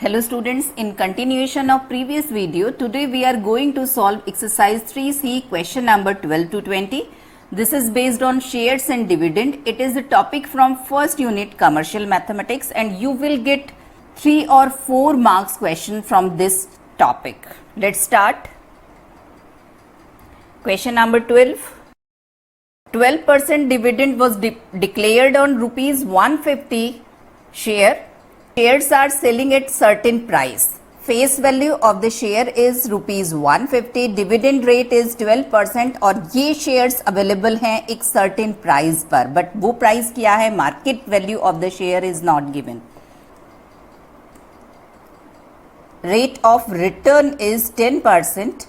Hello students, in continuation of previous video, today we are going to solve exercise 3C question number 12 to 20. This is based on shares and dividend. It is a topic from first unit commercial mathematics and you will get 3 or 4 marks question from this topic. Let's start. Question number 12. 12% dividend was declared on rupees 150 share. Shares are selling at certain price. Face value of the share is rupees 150. Dividend rate is 12% और ये shares available हैं एक certain price पर. But वो price क्या है? Market value of the share is not given. Rate of return is 10%.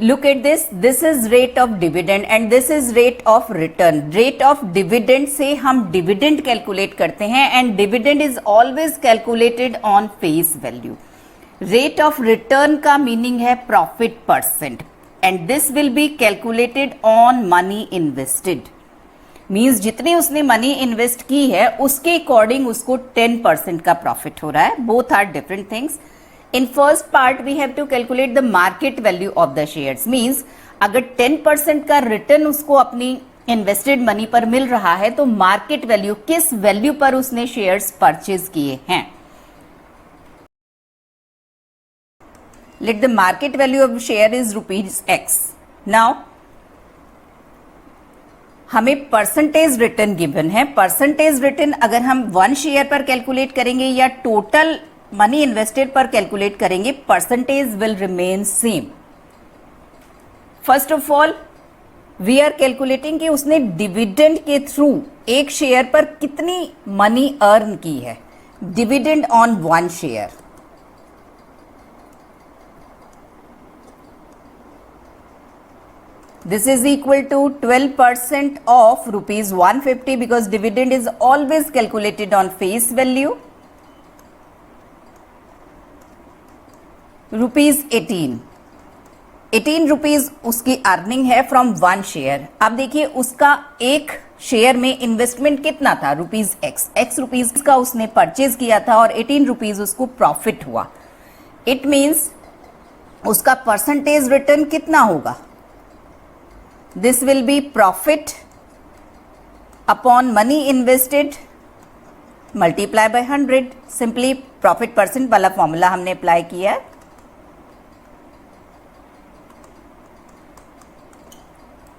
Look at this. This is rate of dividend and this is rate of return. Rate of dividend से हम dividend calculate करते हैं and dividend is always calculated on face value. Rate of return का meaning है profit percent and this will be calculated on money invested. Means जितनी उसने money invest की है उसके according उसको 10% का profit हो रहा है. Both are different things. In first part we have to calculate the market value of the shares. Means अगर 10% का रिटर्न उसको अपनी इन्वेस्टेड मनी पर मिल रहा है तो मार्केट वैल्यू किस वैल्यू पर उसने शेयर्स परचेज किए हैं. Let the market value of share is rupees X. Now हमें परसेंटेज रिटर्न गिवन है. परसेंटेज रिटर्न अगर हम 1 शेयर पर कैलकुलेट करेंगे या टोटल मनी इन्वेस्टेड पर कैलकुलेट करेंगे, percentage will remain same. First of all we are calculating कि उसने डिविडेंड के थ्रू एक शेयर पर कितनी मनी अर्न की है. Dividend on 1 share. This is equal to 12% of rupees 150 because dividend is always calculated on face value. Rupees 18 rupees उसकी earning है फ्रॉम 1 शेयर. अब देखिए उसका एक शेयर में इन्वेस्टमेंट कितना था, रुपीज एक्स रुपीज का उसने परचेज किया था और 18 रुपीज उसको प्रॉफिट हुआ. इट मीन्स उसका परसेंटेज रिटर्न कितना होगा. This will B profit upon money invested multiply by 100. Simply profit percent वाला फॉर्मूला हमने अप्लाई किया है.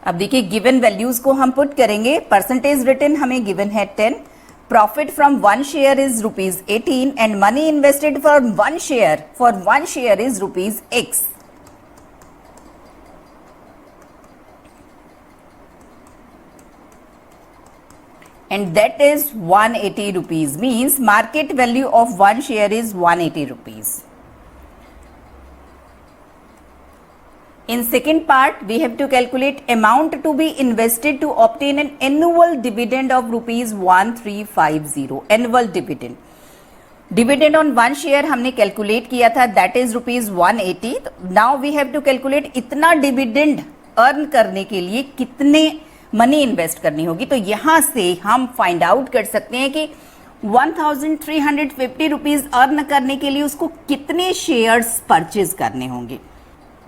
अब देखिए गिवन वैल्यूज को हम पुट करेंगे. परसेंटेज रिटर्न हमें गिवन है 10. Profit from 1 share is rupees 18 and money invested for 1 share is rupees x. And that is 180 rupees. Means market value of 1 share is 180 rupees. In second part, we have to calculate amount to be invested to obtain an annual dividend of rupees 1350. Annual dividend. Dividend on 1 share हमने calculate किया था, that is rupees 180. Now we have to calculate इतना dividend earn करने के लिए कितने money invest करनी होगी. तो यहाँ से हम फाइंड आउट कर सकते हैं कि 1350 रुपीज अर्न करने के लिए उसको कितने शेयर्स परचेज करने होंगे.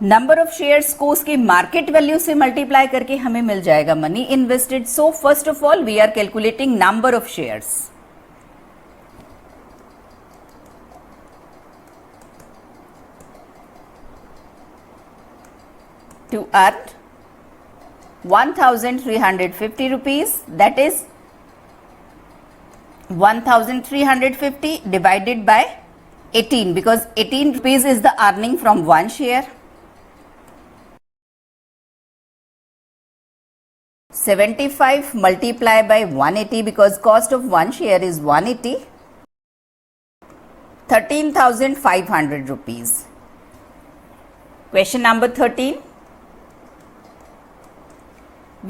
नंबर ऑफ शेयर्स को उसके मार्केट वैल्यू से मल्टीप्लाई करके हमें मिल जाएगा money invested. So first of all we are calculating number of shares. To earn 1350 rupees, that is 1350 divided by 18 because 18 rupees is the earning from 1 share. 75 multiply by 180 because cost of 1 share is 180. 13,500 rupees. Question number 13.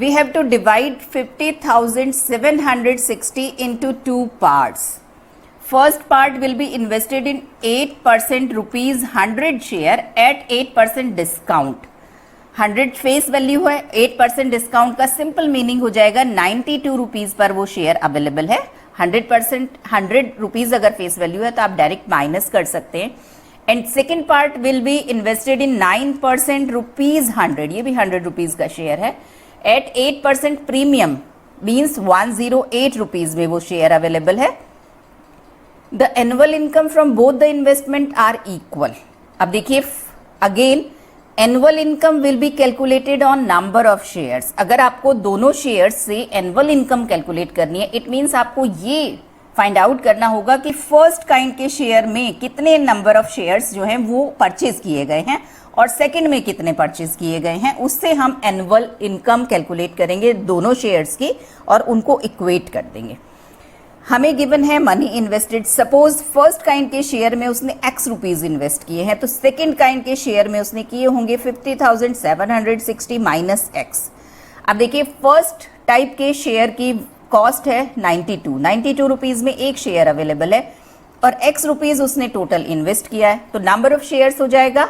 We have to divide 50,760 into 2 parts. First part will be invested in 8% rupees 100 share at 8% discount. 100 face value है, 8% discount का simple meaning हो जाएगा 92 rupees per वो share available है. 100%, 100 rupees अगर face value है तो आप डायरेक्ट माइनस कर सकते हैं. And second part will be invested in 9% rupees 100, ये भी 100 रुपीज़ का शेयर है. एट 8% प्रीमियम मीन्स 108 रुपीज़ में वो शेयर अवेलेबल है. The annual income from both the investment are equal. अब देखिए again annual income will be calculated on number of shares. अगर आपको दोनों शेयर्स से एनुअल इनकम कैलकुलेट करनी है, इट मीन्स आपको ये फाइंड आउट करना होगा कि फर्स्ट काइंड के शेयर में कितने नंबर ऑफ शेयर्स जो हैं वो परचेज किए गए हैं और सेकंड में कितने परचेज किए गए हैं. उससे हम एनुअल इनकम कैलकुलेट करेंगे दोनों शेयर्स की और उनको इक्वेट कर देंगे. हमें गिवन है money invested. Suppose first kind के शेयर में उसने x रुपीज़ इन्वेस्ट किए हैं तो सेकंड काइंड के शेयर में उसने किए होंगे 50,760 माइनस x. अब देखिए फर्स्ट टाइप के शेयर की कॉस्ट है 92 रुपीज़ में एक शेयर अवेलेबल है और x रुपीज़ उसने टोटल इन्वेस्ट किया है तो नंबर ऑफ शेयर्स हो जाएगा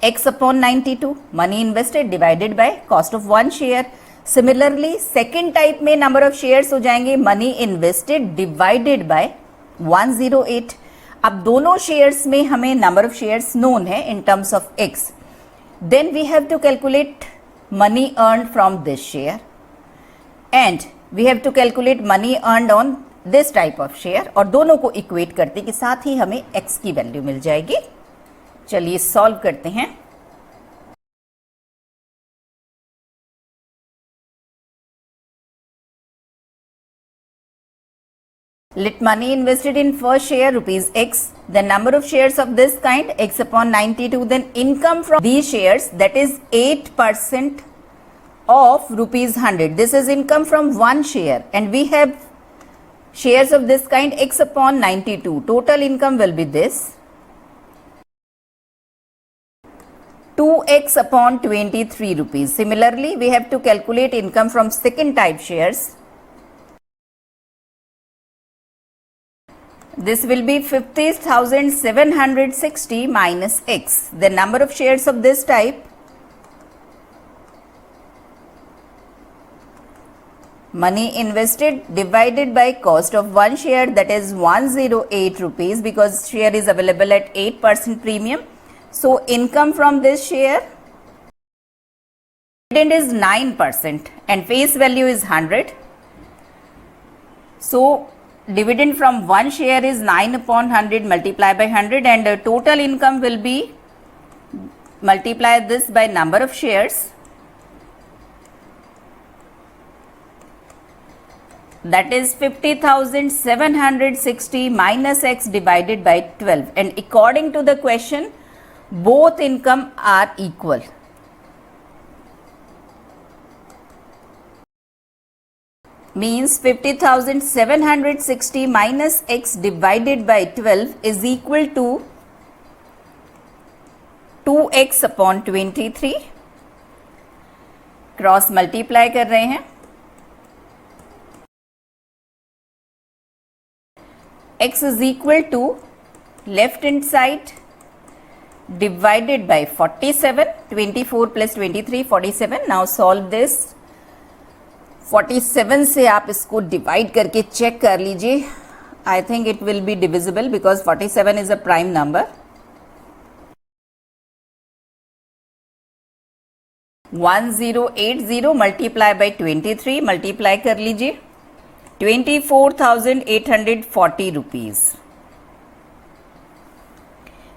x upon 92, money invested divided by cost of one share. Similarly second type में नंबर ऑफ शेयर्स हो जाएंगे मनी इन्वेस्टेड डिवाइडेड बाय 108. अब दोनों शेयर्स में हमें नंबर ऑफ शेयर्स नोन है in terms of x. Then we have to calculate money earn from this share and we have to calculate money earn on this type of share और दोनों को equate करते के साथ ही हमें x की value मिल जाएगी. चलिए सॉल्व करते हैं. Let money invested in first share rupees x, the number of shares of this kind x upon 92, then income from these shares that is 8% of rupees 100. This is income from one share and we have shares of this kind x upon 92. Total income will be this 2x upon 23 rupees. Similarly, we have to calculate income from second type shares. This will be 50,760 minus x. The number of shares of this type money invested divided by cost of one share, that is 108 rupees because share is available at 8% premium. So income from this share, dividend is 9% and face value is 100. So dividend from one share is 9 upon 100 multiply by 100 and total income will be multiply this by number of shares, that is 50,760 minus x divided by 12 and according to the question both income are equal. Means 50,760 minus x divided by 12 is equal to 2x upon 23. Cross multiply कर रहे हैं. x is equal to left hand side divided by 47. 24 plus 23 47. Now solve this. 47 से आप इसको divide करके check कर लीजिए. I think it will be divisible because 47 is a prime number. 1080 multiply by 23 multiply कर लीजिए. 24,840 rupees.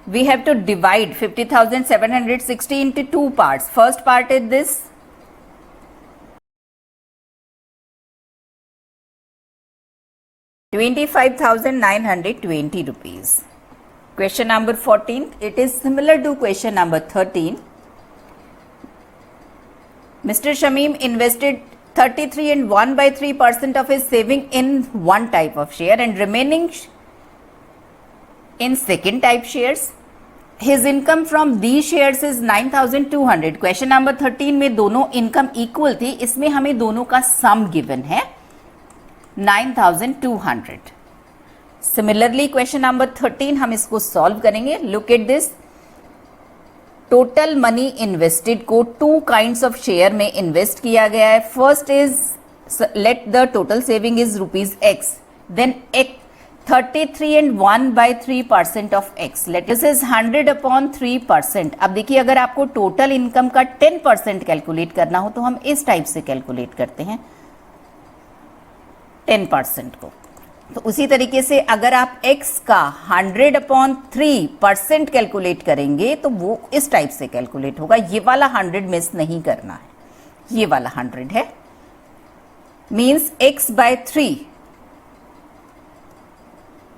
We have to divide 50,760 into two parts. First part is this. ₹25,920 rupees. Question number 14. It is similar to question number 13. Mr. Shamim invested 33 and 1/3% of his saving in one type of share and remaining in second type shares. His income from these shares is 9,200. Question number 13 में दोनों income equal थी. इसमें हमें दोनों का sum given है 9,200. Similarly, question number 13 हम इसको solve करेंगे. Look at this. Total money invested को two kinds of share में invest किया गया है. First is let the total saving is rupees x. then 33 and 1/3% of x. This is 100/3%. अब देखिए, अगर आपको टोटल इनकम का 10% कैलकुलेट करना हो तो हम इस टाइप से कैलकुलेट करते हैं 10% को। तो उसी तरीके से अगर आप x का 100/3% कैलकुलेट करेंगे तो वो इस टाइप से कैलकुलेट होगा। ये वाला 100 मिस नहीं करना है, ये वाला 100 है, मीन्स x/3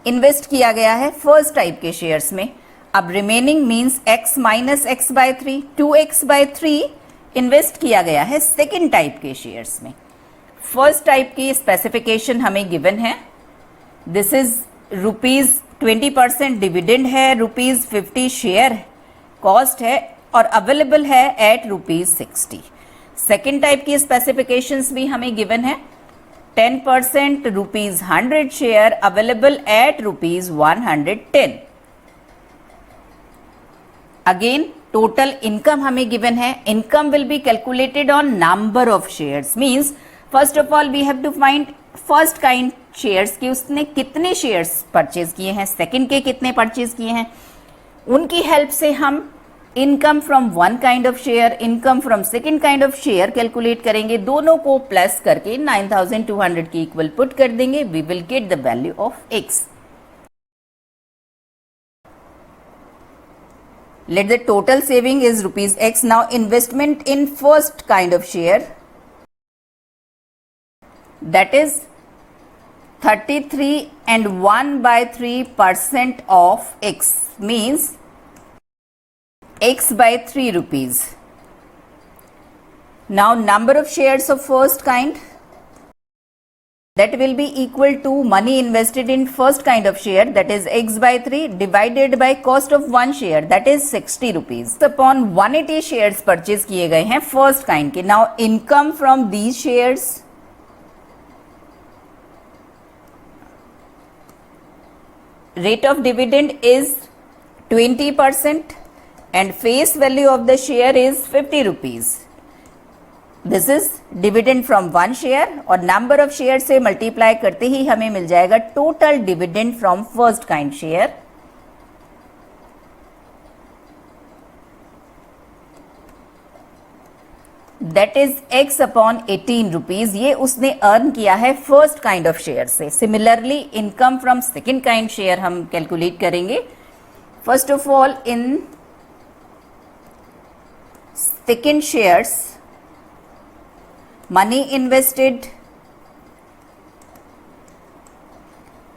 इन्वेस्ट किया गया है फर्स्ट टाइप के शेयर्स में। अब remaining means x minus x/3, 2x/3 invest किया गया है सेकेंड टाइप के शेयर्स में। फर्स्ट टाइप की स्पेसिफिकेशन हमें गिवन है, दिस इज ₹20 डिविडेंड है, ₹50 शेयर कॉस्ट है और अवेलेबल है एट ₹60। सेकेंड टाइप की स्पेसिफिकेशंस भी हमें गिवन है, 10% ₹100 share available at ₹110। Again total income हमें गिवन है, income will be calculated on number of shares, means first of all we have to find first kind shares की उसने कितने shares purchase किए हैं, सेकंड के कितने परचेज किए हैं, उनकी हेल्प से हम income from one kind of share, income from second kind of share calculate करेंगे, दोनों को प्लस करके 9200 के इक्वल पुट कर देंगे, we will get the value of x। Let the total saving is ₹x। Now investment in first kind of share, that is 33 and 1/3% of x, means x/3 ₹. Now number of shares of first kind, that will be equal to money invested in first kind of share, that is x/3 divided by cost of one share, that is ₹60 upon 180 shares purchase किए गए हैं first kind के। Now income from these shares, rate of dividend is 20% and face value of the share is ₹50. This is dividend from one share और number of share से multiply करते ही हमें मिल जाएगा total dividend from first kind share। That is x/18 ये उसने earn किया है फर्स्ट काइंड ऑफ शेयर से। Similarly income from second kind share हम कैलकुलेट करेंगे। First of all in second shares money invested,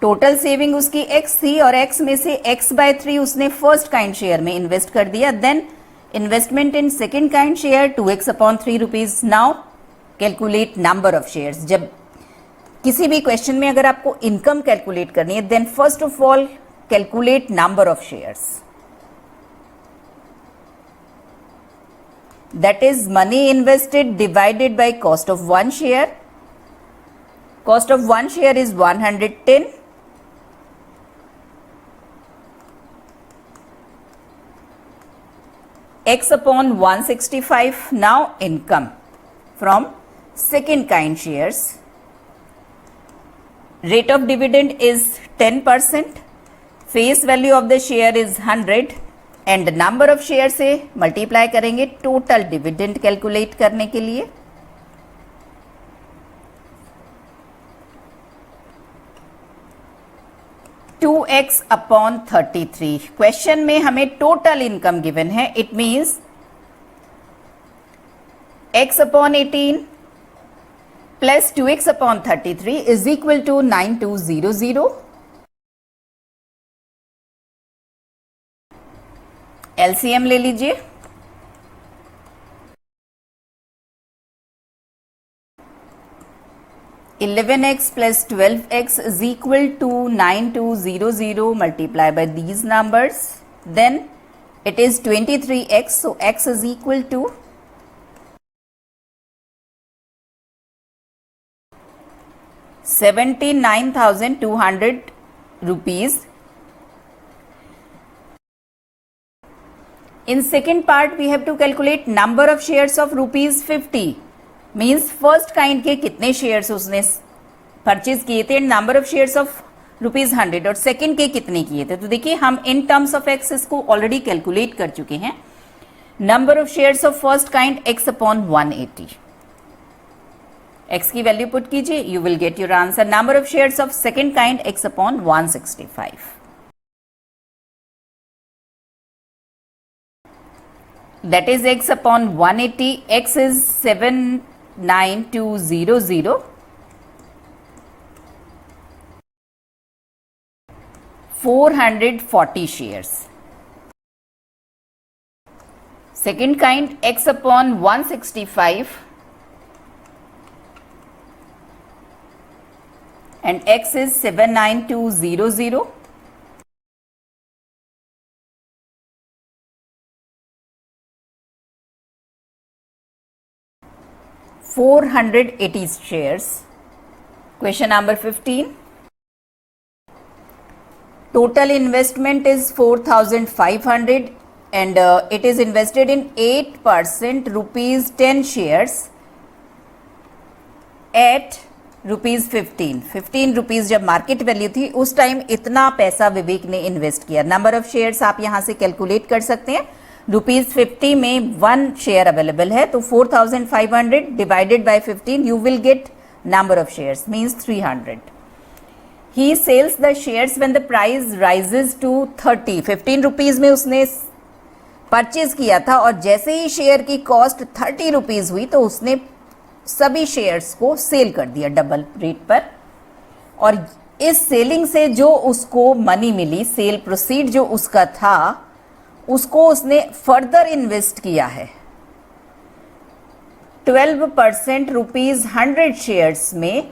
total saving उसकी x थी और x में से x/3 उसने फर्स्ट काइंड शेयर में इन्वेस्ट कर दिया। Then investment in second kind share 2x/3 now calculate number of shares. जब किसी भी क्वेश्चन में अगर आपको इनकम कैलकुलेट करनी है, then first of all calculate number of shares, that is money invested divided by cost of one share. Cost of one share is 110, x/165. Now income from second kind shares, rate of dividend is 10%, face value of the share is 100 and number of shares से multiply करेंगे total dividend calculate करने के लिए। $2x/33। Question में हमें total income given है, it means x/18 plus 2x/33 is equal to 9200। LCM ले लीजिए, $11x plus $12x is equal to 9200 multiplied by these numbers, then it is 23x, so x is equal to 79,200 rupees. In second part we have to calculate number of shares of ₹50, means first kind के कितने shares उसने purchase किए थे, and number of shares of ₹100, और second के कितने किए थे। तो देखिए हम इन टर्म्स ऑफ एक्स इसको ऑलरेडी कैलकुलेट कर चुके हैं। Number of shares of first kind x upon 180, x की वैल्यू पुट कीजिए, you will get your answer. Number of shares of second kind x upon 165, that is x upon 180, x is 79200, 440 shares. Second kind x upon 165 and x is 79200, 480 shares. Question number 15. Total investment is 4,500 and it is invested in 8% rupees 10 shares at rupees 15 rupees जब market value थी उस time इतना पैसा विवेक ने invest किया। Number of shares आप यहां से कैलकुलेट कर सकते हैं। ₹50 में 1 शेयर अवेलेबल है, तो 4,500 divided by 15 you will get number of shares means 300। He sells the shares when the price rises to 30, 15 rupees में उसने परचेज किया था, और जैसे ही शेयर की कॉस्ट 30 रुपीज हुई तो उसने सभी शेयर्स को सेल कर दिया डबल रेट पर, और इस सेलिंग से जो उसको मनी मिली, सेल प्रोसीड जो उसका था, उसको उसने फर्दर इन्वेस्ट किया है 12% ₹100 शेयर्स में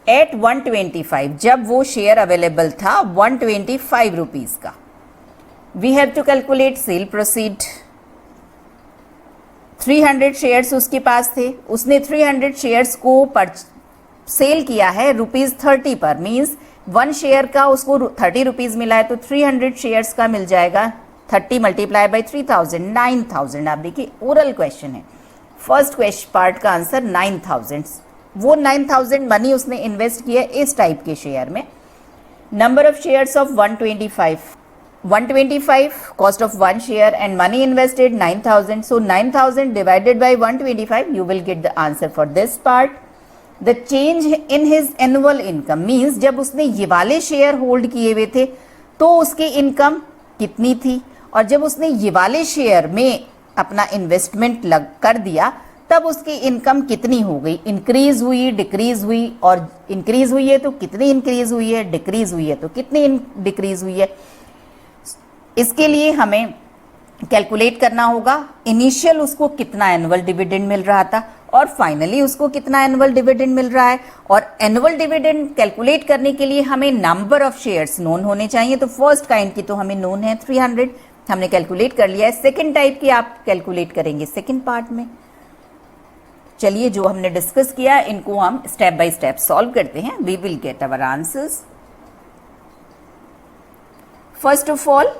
एट 125, जब वो शेयर अवेलेबल था 125 रुपीज का। We have to calculate sale proceed. 300 shares उसके पास थे, उसने 300 शेयर्स को सेल किया है ₹30 पर, मींस 1 शेयर का उसको 30 रुपीज मिला है, तो 300 शेयर्स का मिल जाएगा 30 मल्टीप्लाई बाई 3000, 9000। आप देखिए ओरल क्वेश्चन है, फर्स्ट क्वेश्चन पार्ट का आंसर 9000। वो 9000 मनी उसने इन्वेस्ट किया इस टाइप के शेयर में। Number of shares of 125 cost of 1 share and money invested 9000, so 9000 divided by 125 you will get the answer for this part. The change in his annual income means जब उसने ये वाले share hold किए हुए थे तो उसकी इनकम कितनी थी, और जब उसने ये वाले शेयर में अपना इन्वेस्टमेंट कर दिया तब उसकी इनकम कितनी हो गई, इंक्रीज हुई, डिक्रीज हुई, और इंक्रीज हुई है तो कितनी इंक्रीज हुई है, डिक्रीज हुई है तो कितनी डिक्रीज हुई है। इसके लिए हमें कैलकुलेट करना होगा इनिशियल उसको कितना एनुअल डिविडेंड मिल रहा था और फाइनली उसको कितना एनुअल डिविडेंड मिल रहा है, और एनुअल डिविडेंड कैलकुलेट करने के लिए हमें नंबर ऑफ शेयर्स नोन होने चाहिए। तो फर्स्ट काइंड की तो हमें नोन है 300, हमने कैलकुलेट कर लिया है। सेकेंड टाइप की आप कैलकुलेट करेंगे सेकेंड पार्ट में। चलिए जो हमने डिस्कस किया इनको हम स्टेप बाय स्टेप सॉल्व करते हैं, we will get our answers. First of all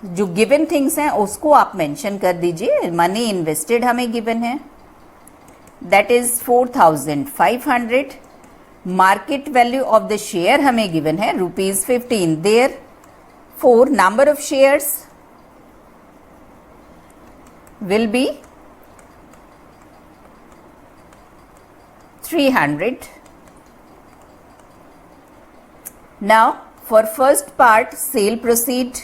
जो गिवन थिंग्स हैं उसको आप मेंशन कर दीजिए। मनी इन्वेस्टेड हमें गिवन है, that is 4500। Market value of the share हमें गिवन है ₹15। Therefore number of shares will be 300. Now for first part sale proceed,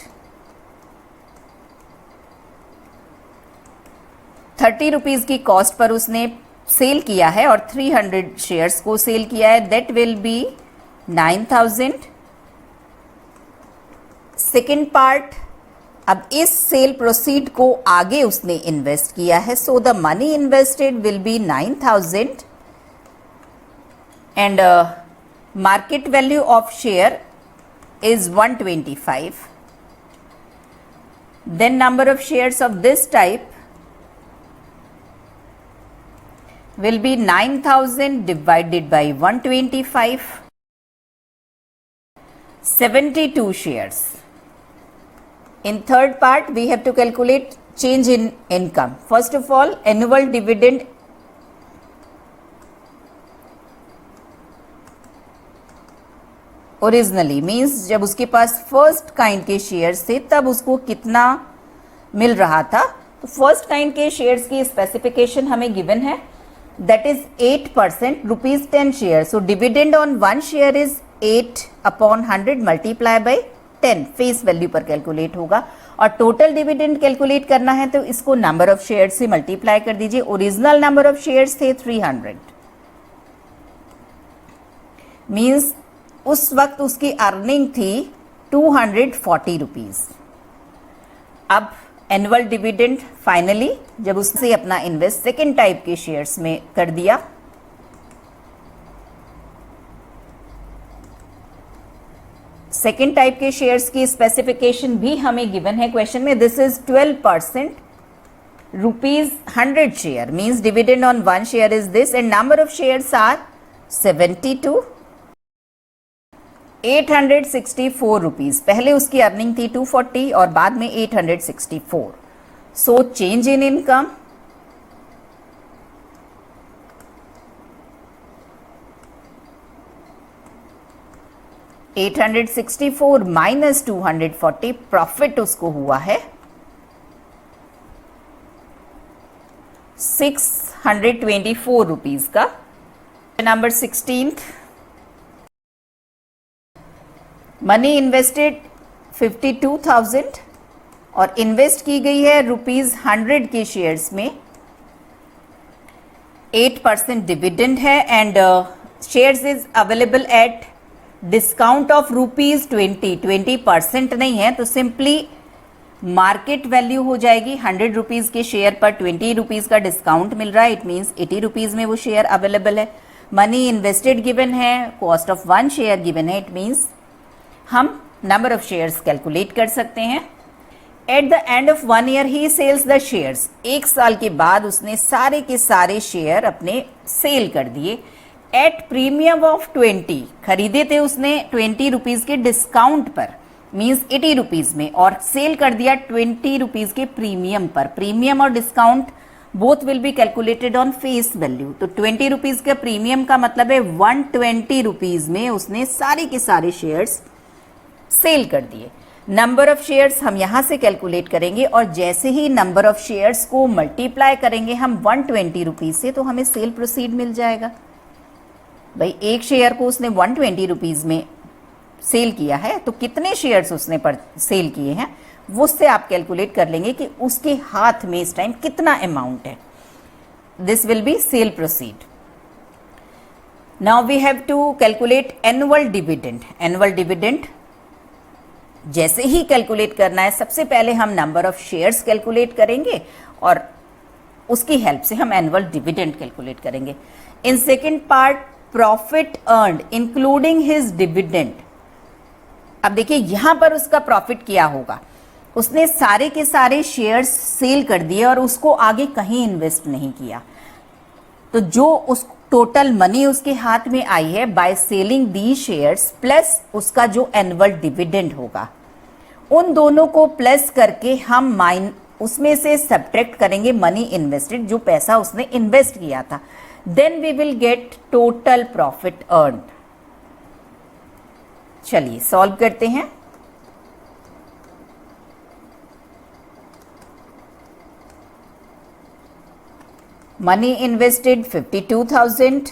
30 rupees की कॉस्ट पर उसने सेल किया है और 300 शेयर्स को सेल किया है, that will be 9000। Second part, अब इस सेल प्रोसीड को आगे उसने इन्वेस्ट किया है, so the money invested will be 9000 and market value of share is 125. Then number of shares of this type will be 9000 divided by 125, 72 shares. In third part, we have to calculate change in income. First of all, annual dividend originally means जब उसके पास first kind के shares थे तब उसको कितना मिल रहा था। तो फर्स्ट काइंड के शेयर्स की स्पेसिफिकेशन हमें गिवन है, that is 8% ₹10 share. So dividend on 1 share is 8/100 multiply by 10 face value पर कैलकुलेट होगा। और टोटल डिविडेंड कैलकुलेट करना है तो इसको नंबर ऑफ शेयर्स से मल्टीप्लाई कर दीजिए। ओरिजिनल नंबर ऑफ शेयर्स थे 300, मीन्स उस वक्त उसकी अर्निंग थी 240 रुपीज। अब एनुअल डिविडेंड फाइनली जब उससे अपना इन्वेस्ट सेकेंड टाइप के शेयर्स में कर दिया, सेकेंड टाइप के शेयर्स की स्पेसिफिकेशन भी हमें गिवन है क्वेश्चन में। This is 12% ₹100 share, means dividend on 1 share is this and number of shares are 72, 864 rupees. पहले उसकी अर्निंग थी 240 और बाद में 864। So change in income $864 minus 240, profit उसको हुआ है 624 रुपीज का। नंबर 16, मनी इन्वेस्टेड 52,000 और इन्वेस्ट की गई है ₹100 के शेयर्स में। 8% डिविडेंड है and shares is available at discount of ₹20। 20% नहीं है तो सिंपली मार्केट वैल्यू हो जाएगी। 100 रुपीज के शेयर पर 20 रुपीज का डिस्काउंट मिल रहा है, इट मीन्स 80 रुपीज में वो शेयर अवेलेबल है। मनी इन्वेस्टेड गिवन है, कॉस्ट ऑफ 1 शेयर गिवन है, इट मीन्स हम नंबर ऑफ शेयर्स कैलकुलेट कर सकते हैं। At the end of 1 year he sells the shares, 1 साल के बाद उसने सारे के सारे शेयर अपने सेल कर दिए। एट प्रीमियम ऑफ 20, खरीदे थे उसने 20 रुपीज के डिस्काउंट पर, मीन्स 80 रुपीज में, और सेल कर दिया 20 रुपीज के प्रीमियम पर। प्रीमियम और discount both will be calculated on face value. तो 20 रुपीज का प्रीमियम का मतलब है 120 रुपीज में उसने सारे के सारे शेयर्स सेल कर दिए। नंबर ऑफ शेयर्स हम यहां से कैलकुलेट करेंगे और जैसे ही नंबर ऑफ शेयर्स को मल्टीप्लाई करेंगे हम 120 रुपीज से, तो हमें सेल प्रोसीड मिल जाएगा। भाई एक शेयर को उसने 120 रुपीज में सेल किया है तो कितने शेयर्स उसने सेल किए हैं वो उससे आप कैलकुलेट कर लेंगे कि उसके हाथ में इस टाइम कितना अमाउंट है। This will be sale proceed. Now we have to calculate annual dividend. Annual dividend जैसे ही कैलकुलेट करना है, सबसे पहले हम नंबर ऑफ शेयर्स कैलकुलेट करेंगे और उसकी हेल्प से हम एनुअल डिविडेंड कैलकुलेट करेंगे। In second part, profit earned including his dividend. अब देखिए यहां पर उसका प्रॉफिट क्या होगा, उसने सारे के सारे शेयर्स सेल कर दिए और उसको आगे कहीं इन्वेस्ट नहीं किया, तो जो उस टोटल मनी उसके हाथ में आई है by selling the shares plus उसका जो एनुअल डिविडेंड होगा, उन दोनों को प्लस करके हम उसमें से सब्ट्रैक्ट करेंगे मनी इन्वेस्टेड, जो पैसा उसने इन्वेस्ट किया था। Then we will get total profit earned. चलिए सॉल्व करते हैं। Money invested 52,000,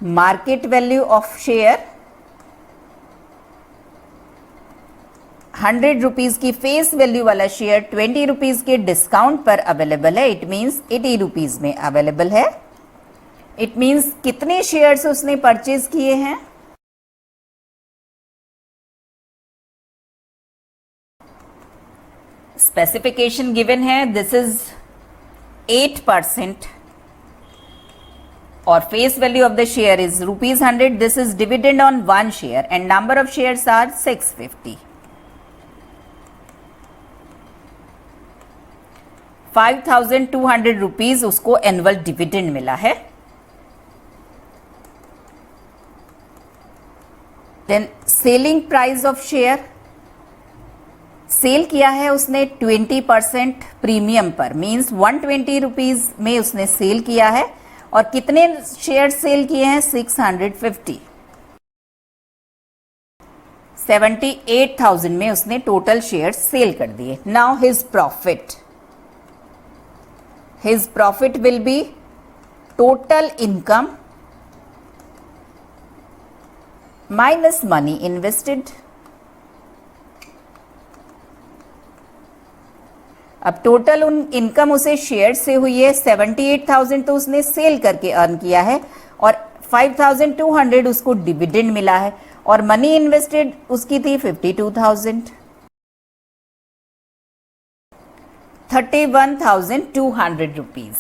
market value of share 100 rupees की फेस वैल्यू वाला शेयर 20 रुपीज के डिस्काउंट पर अवेलेबल है, इट मीन्स 80 रुपीज में अवेलेबल है। इट मीन्स कितने शेयर्स उसने परचेज किए हैं, स्पेसिफिकेशन गिवन है, दिस इज 8% और face value of the share is ₹100। This is dividend on 1 share and number of shares are 650। 5,200 rupees उसको एनुअल डिविडेंड मिला है। Then selling price of share, sale किया है उसने 20% प्रीमियम पर, मींस 120 रुपीज में उसने सेल किया है और कितने शेयर सेल किए हैं 650। 78,000 में उसने टोटल शेयर सेल कर दिए. Now his profit will be total income minus money invested. अब टोटल इनकम उसे शेयर से हुई है 78,000 तो उसने सेल करके अर्न किया है और 5,200 उसको डिविडेंड मिला है और मनी इन्वेस्टेड उसकी थी 52,000. 31,200 rupees.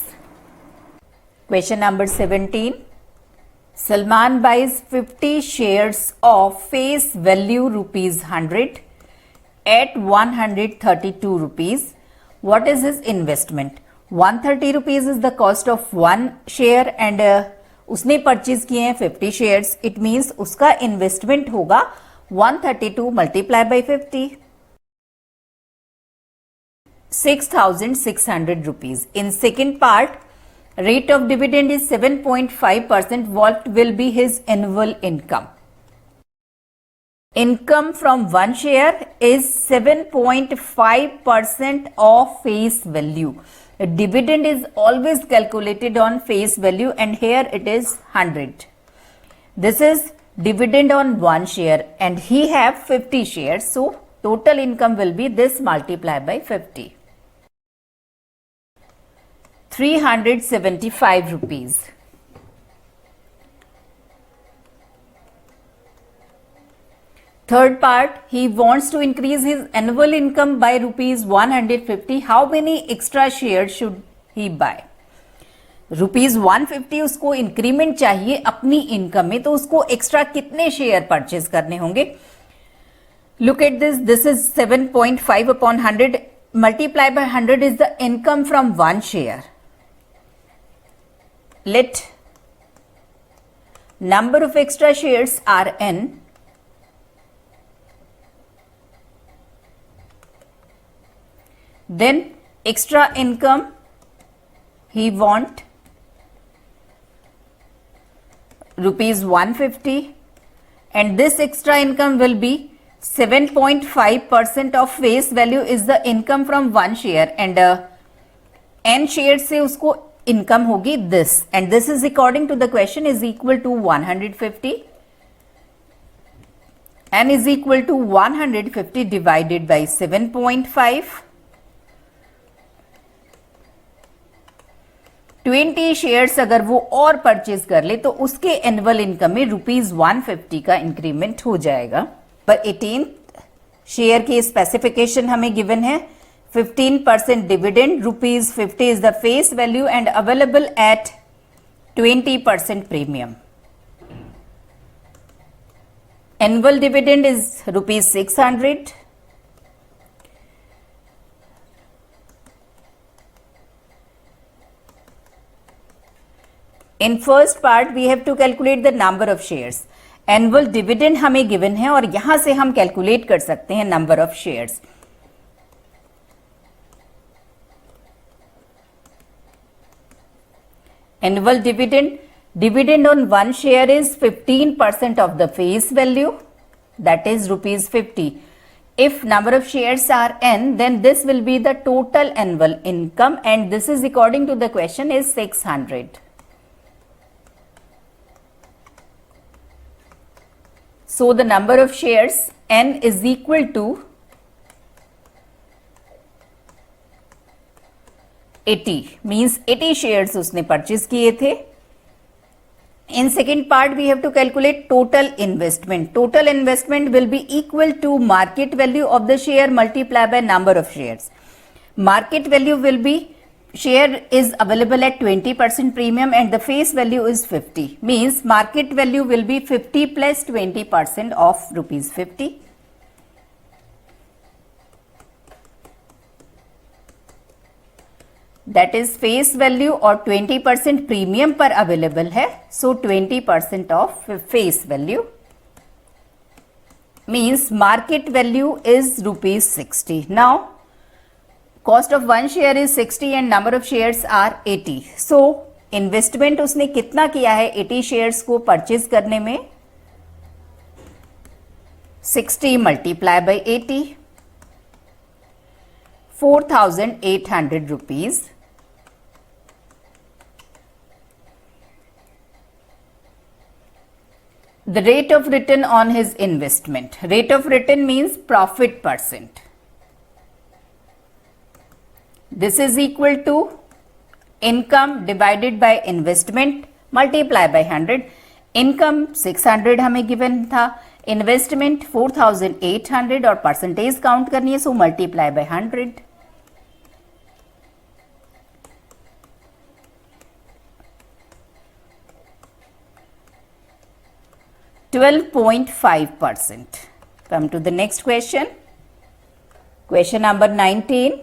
Question number 17. Salman buys 50 shares of face value ₹100 at 132 rupees. What is his investment? 130 rupees is the cost of one share and उसने परचेज किए हैं 50 shares. It means उसका इन्वेस्टमेंट होगा 132 multiply by 50. 6,600 rupees. In second part, rate of dividend is 7.5%. What will be his annual income? Income from one share is 7.5% of face value. A dividend is always calculated on face value and here it is 100. This is dividend on one share and he have 50 shares. So total income will be this multiplied by 50. 375 rupees. Third part, he wants to increase his annual income by rupees 150. How many extra shares should he buy? rupees 150 उसको increment चाहिए अपनी income में, तो उसको extra कितने share purchase करने होंगे? Look at this. This is 7.5 upon 100 multiplied by 100 is the income from one share. Let number of extra shares are n. Then extra income he want rupees 150 and this extra income will be 7.5% of face value is the income from one share and n shares से उसको income होगी this and this is according to the question is equal to 150. n is equal to 150 divided by 7.5. 20 shares अगर वो और purchase कर ले तो उसके एनुअल इनकम में रुपीज 150 का इंक्रीमेंट हो जाएगा. पर 18 शेयर की स्पेसिफिकेशन हमें गिवन है. 15% dividend, rupees 50 is the face value and available at 20% premium. Annual dividend is rupees 600. In first part we have to calculate the number of shares. Annual dividend हमें given है और यहां से हम calculate कर सकते हैं number of shares. Annual dividend on one share is 15% of the face value, that is rupees 50. If number of shares are n, then this will be the total annual income and this is according to the question is 600. So the number of shares n is equal to 80 means 80 shares उसने purchase किए थे. In second part we have to calculate total investment. Total investment will be equal to market value of the share multiplied by number of shares. Market value will be share is available at 20% premium and the face value is 50 means market value will be 50 plus 20% of rupees 50. That is face value और 20% premium पर available है. So 20% of face value means market value is rupees 60. Now cost of one share is 60 and number of shares are 80. So investment उसने कितना किया है 80 shares को purchase करने में? 60 multiply by 80, 4,800 rupees. The rate of return on his investment. Rate of return means profit percent. This is equal to income divided by investment multiply by 100. Income 600 हमें given था, investment 4,800 और percentage count करनी है, so multiply by 100. %12.5%. Come to the next question. Question number 19.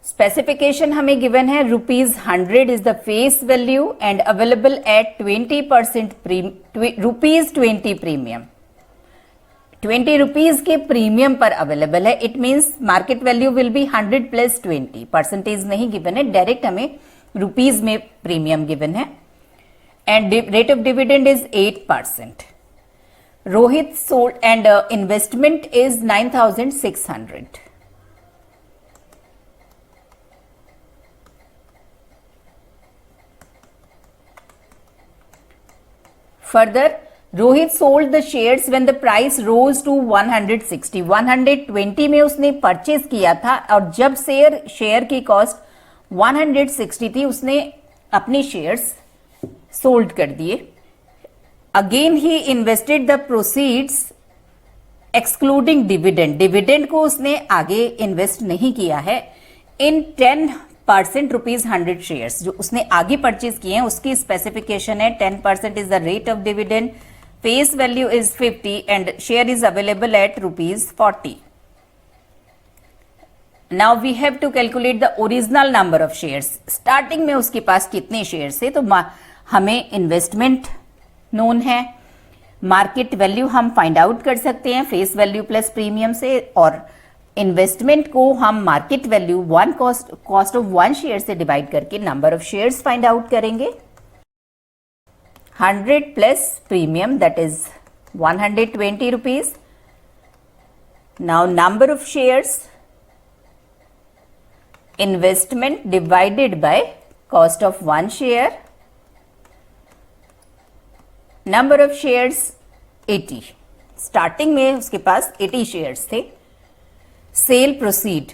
Specification हमें given है ₹100 is the face value and available at 20% ₹20 premium. 20 rupees के premium पर available है. It means market value will be 100 plus 20. Percentage नहीं given है, direct हमें rupees में premium given है. And rate of dividend is 8%. Rohit sold and investment is 9,600. Further, Rohit sold the shares when the price rose to 160. 120 में उसने purchase किया था और जब शेयर की कॉस्ट 160 थी उसने अपनी शेयर्स सोल्ड कर दिए. Again he invested the proceeds excluding dividend. Dividend को उसने आगे इन्वेस्ट नहीं किया है. इन 10% ₹100 शेयर्स जो उसने आगे परचेज किए हैं उसकी स्पेसिफिकेशन है 10% is the rate of dividend, face value is 50 and share is available at ₹40. Now we have to calculate the original number of shares. Starting में उसके पास कितने शेयर्स थे, तो हमें इन्वेस्टमेंट नोन है, मार्केट वैल्यू हम फाइंड आउट कर सकते हैं फेस वैल्यू प्लस प्रीमियम से, और इन्वेस्टमेंट को हम market value cost of 1 share से डिवाइड करके number of shares find out करेंगे. 100 plus premium that is 120 rupees. Now number of shares, investment divided by cost of 1 share, number of shares 80. Starting में उसके पास 80 shares थे. Cell proceed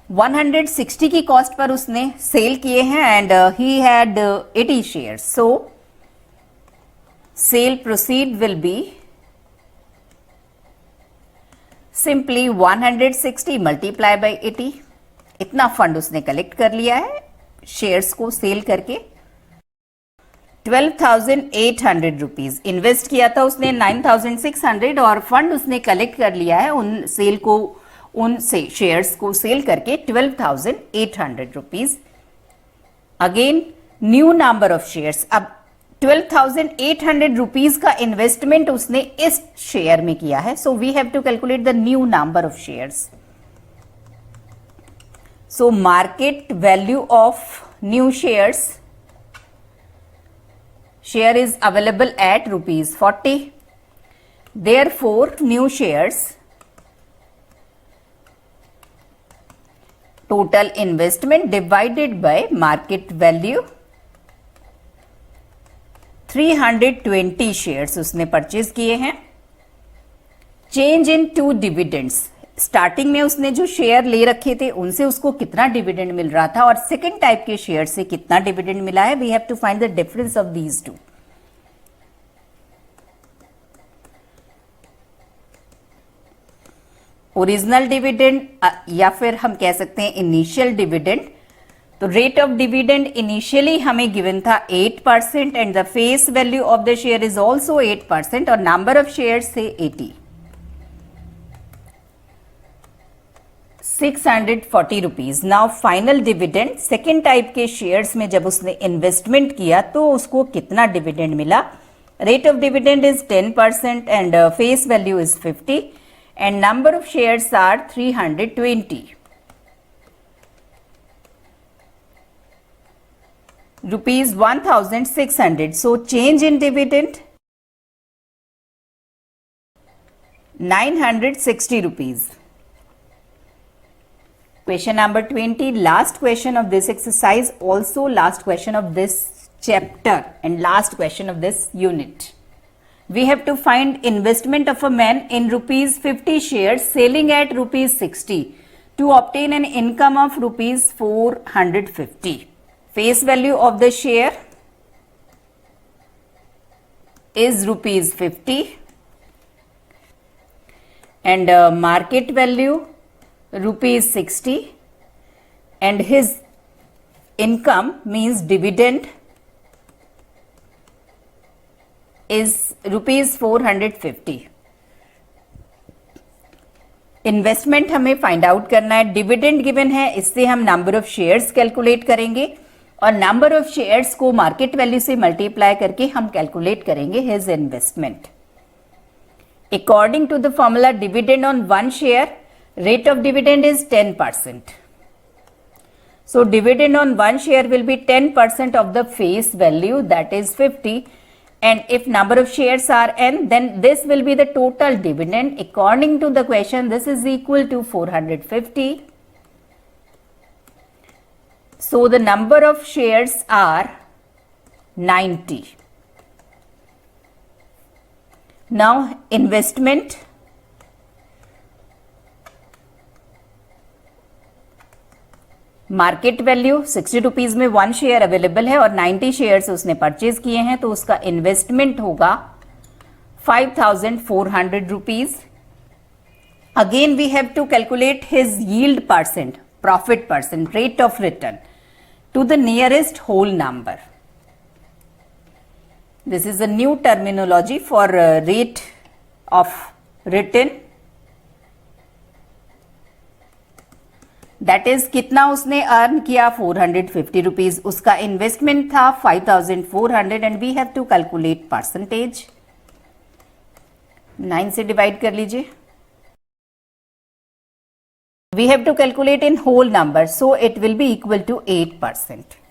160 की cost per उसने cell किए हैं and he had 80 shares. So cell proceed will be simply 160 multiply by 80. इतना fund उसने collect कर लिया है शेयर्स को सेल करके. 12,800 रुपीज इन्वेस्ट किया था उसने 9,600 और फंड उसने कलेक्ट कर लिया है उन शेयर्स को सेल करके 12,800 rupees. Again new number of shares. अब 12,800 रुपीज का इन्वेस्टमेंट उसने इस शेयर में किया है, so we have to calculate the new number of shares. So market value of new shares, share is available at ₹40. Therefore, new shares total investment divided by market value 320 shares उसने purchase किए हैं. Change in two dividends. Starting में उसने जो share ले रखे थे उनसे उसको कितना डिविडेंड मिल रहा था और सेकेंड टाइप के शेयर से कितना डिविडेंड मिला है. We have to find the difference of these two. Original dividend या फिर हम कह सकते हैं इनिशियल डिविडेंड. तो रेट ऑफ डिविडेंड इनिशियली हमें गिवन था 8% and the face value of the share is also 8% और नंबर ऑफ शेयर्स थे 80. 640 rupees. Now final dividend second type के शेयर्स में जब उसने इन्वेस्टमेंट किया तो उसको कितना डिविडेंड मिला. Rate of dividend is 10% and face value is 50 and number of shares are 320. Rupees 1,600. So change in dividend 960 rupees. Question number 20, last question of this exercise, also last question of this chapter and last question of this unit. We have to find investment of a man in rupees 50 shares selling at rupees 60 to obtain an income of rupees 450. Face value of the share is rupees 50 and market value rupees 60 and his income means dividend is rupees 450. Investment हमें find out करना है, dividend given है, इससे हम number of shares calculate करेंगे और number of shares को market value से मल्टीप्लाई करके हम कैलकुलेट करेंगे his investment. According to the formula dividend on one share, rate of dividend is 10%. So dividend on one share will be 10% of the face value, that is 50, and if number of shares are n, then this will be the total dividend. According to the question, this is equal to 450. So the number of shares are 90. Now investment, market value 60 rupees में one share available है और 90 shares उसने purchase किए हैं, तो उसका investment होगा 5400 rupees. Again we have to calculate his yield percent, profit percent, rate of return to the nearest whole number. This is a new terminology for rate of return. That is कितना उसने earn किया 450 rupees, उसका investment था 5400 and we have to calculate percentage. 9 से divide कर लीजिए. We have to calculate in whole number, so it will be equal to 8%.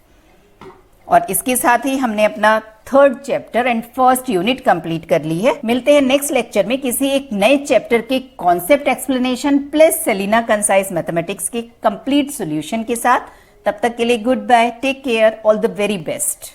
और इसके साथ ही हमने अपना third chapter and first unit complete कर ली है. मिलते हैं नेक्स्ट लेक्चर में किसी एक नए चैप्टर के concept explanation plus Selina concise mathematics के कंप्लीट सॉल्यूशन के साथ. तब तक के लिए goodbye, take care, all the very best.